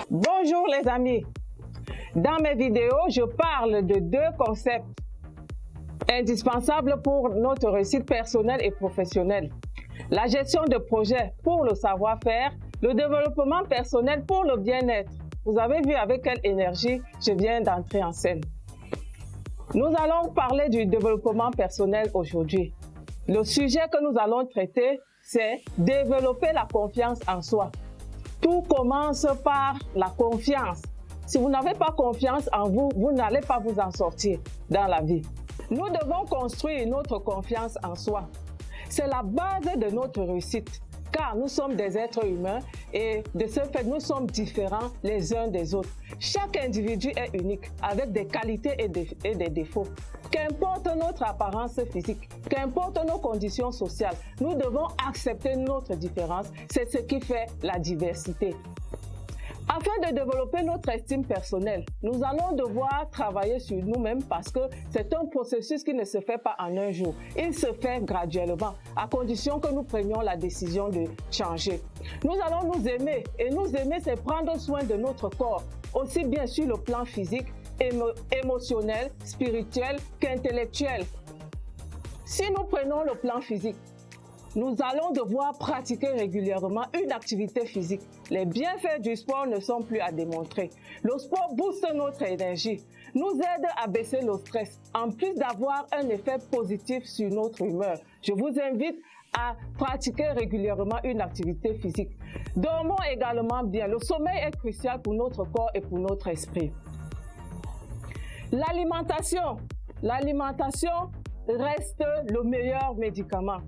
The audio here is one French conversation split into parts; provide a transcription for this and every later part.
Bonjour les amis. Dans mes vidéos, je parle de deux concepts indispensables pour notre réussite personnelle et professionnelle. La gestion de projet pour le savoir-faire, le développement personnel pour le bien-être. Vous avez vu avec quelle énergie je viens d'entrer en scène. Nous allons parler du développement personnel aujourd'hui. Le sujet que nous allons traiter, c'est développer la confiance en soi. Tout commence par la confiance. Si vous n'avez pas confiance en vous, vous n'allez pas vous en sortir dans la vie. Nous devons construire notre confiance en soi. C'est la base de notre réussite, car nous sommes des êtres humains et de ce fait, nous sommes différents les uns des autres. Chaque individu est unique, avec des qualités et des défauts. Qu'importe notre apparence physique, qu'importe nos conditions sociales, nous devons accepter notre différence. C'est ce qui fait la diversité. Afin de développer notre estime personnelle, nous allons devoir travailler sur nous-mêmes parce que c'est un processus qui ne se fait pas en un jour. Il se fait graduellement, à condition que nous prenions la décision de changer. Nous allons nous aimer et nous aimer, c'est prendre soin de notre corps, aussi bien sur le plan physique, émotionnel, spirituel qu'intellectuel. Si nous prenons le plan physique, nous allons devoir pratiquer régulièrement une activité physique. Les bienfaits du sport ne sont plus à démontrer. Le sport booste notre énergie, nous aide à baisser le stress, en plus d'avoir un effet positif sur notre humeur. Je vous invite à pratiquer régulièrement une activité physique. Dormons également bien. Le sommeil est crucial pour notre corps et pour notre esprit. L'alimentation reste le meilleur médicament.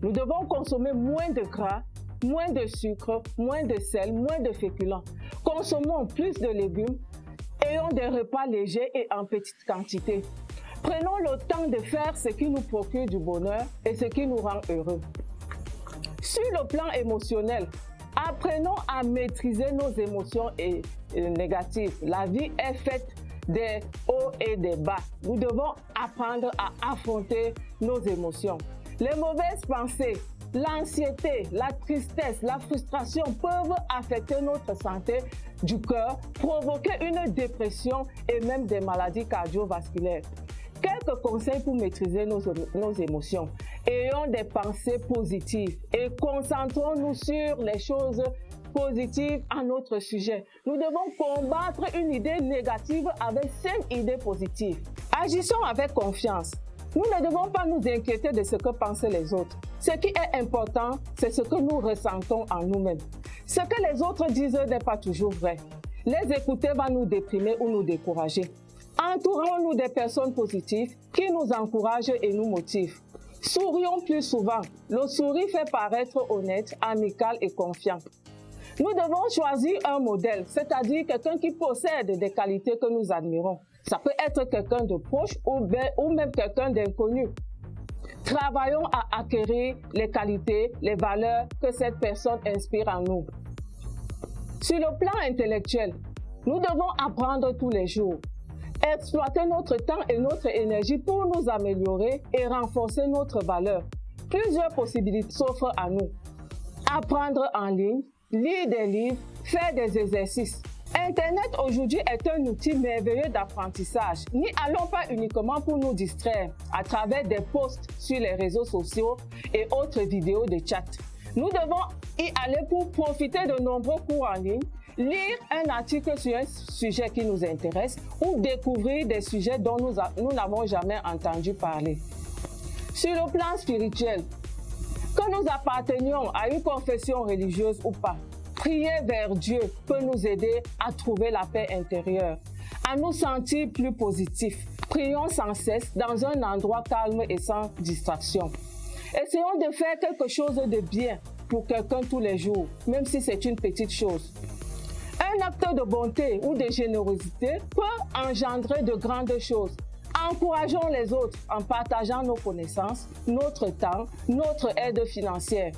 Nous devons consommer moins de gras, moins de sucre, moins de sel, moins de féculents. Consommons plus de légumes, ayons des repas légers et en petite quantité. Prenons le temps de faire ce qui nous procure du bonheur et ce qui nous rend heureux. Sur le plan émotionnel, apprenons à maîtriser nos émotions négatives. La vie est faite des hauts et des bas. Nous devons apprendre à affronter nos émotions. Les mauvaises pensées, l'anxiété, la tristesse, la frustration peuvent affecter notre santé du cœur, provoquer une dépression et même des maladies cardiovasculaires. Quelques conseils pour maîtriser nos émotions. Ayons des pensées positives et concentrons-nous sur les choses positives à notre sujet. Nous devons combattre une idée négative avec 5 idées positives. Agissons avec confiance. Nous ne devons pas nous inquiéter de ce que pensent les autres. Ce qui est important, c'est ce que nous ressentons en nous-mêmes. Ce que les autres disent n'est pas toujours vrai. Les écouter va nous déprimer ou nous décourager. Entourons-nous des personnes positives qui nous encouragent et nous motivent. Sourions plus souvent. Le sourire fait paraître honnête, amical et confiant. Nous devons choisir un modèle, c'est-à-dire quelqu'un qui possède des qualités que nous admirons. Ça peut être quelqu'un de proche ou même quelqu'un d'inconnu. Travaillons à acquérir les qualités, les valeurs que cette personne inspire en nous. Sur le plan intellectuel, nous devons apprendre tous les jours. Exploiter notre temps et notre énergie pour nous améliorer et renforcer notre valeur. Plusieurs possibilités s'offrent à nous. Apprendre en ligne, lire des livres, faire des exercices. Internet aujourd'hui est un outil merveilleux d'apprentissage. N'y allons pas uniquement pour nous distraire à travers des posts sur les réseaux sociaux et autres vidéos de chat. Nous devons y aller pour profiter de nombreux cours en ligne, lire un article sur un sujet qui nous intéresse ou découvrir des sujets dont nous n'avons jamais entendu parler. Sur le plan spirituel, que nous appartenions à une confession religieuse ou pas, prier vers Dieu peut nous aider à trouver la paix intérieure, à nous sentir plus positifs. Prions sans cesse dans un endroit calme et sans distraction. Essayons de faire quelque chose de bien pour quelqu'un tous les jours, même si c'est une petite chose. Un acte de bonté ou de générosité peut engendrer de grandes choses. Encourageons les autres en partageant nos connaissances, notre temps, notre aide financière.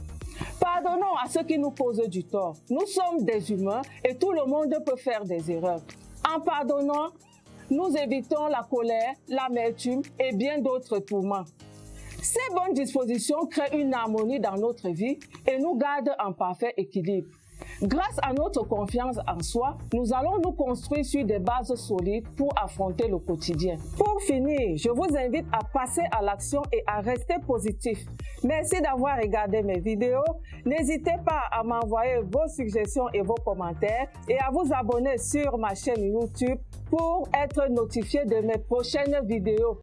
Pardonnons à ceux qui nous causent du tort. Nous sommes des humains et tout le monde peut faire des erreurs. En pardonnant, nous évitons la colère, l'amertume et bien d'autres tourments. Ces bonnes dispositions créent une harmonie dans notre vie et nous gardent en parfait équilibre. Grâce à notre confiance en soi, nous allons nous construire sur des bases solides pour affronter le quotidien. Pour finir, je vous invite à passer à l'action et à rester positif. Merci d'avoir regardé mes vidéos. N'hésitez pas à m'envoyer vos suggestions et vos commentaires et à vous abonner sur ma chaîne YouTube pour être notifié de mes prochaines vidéos.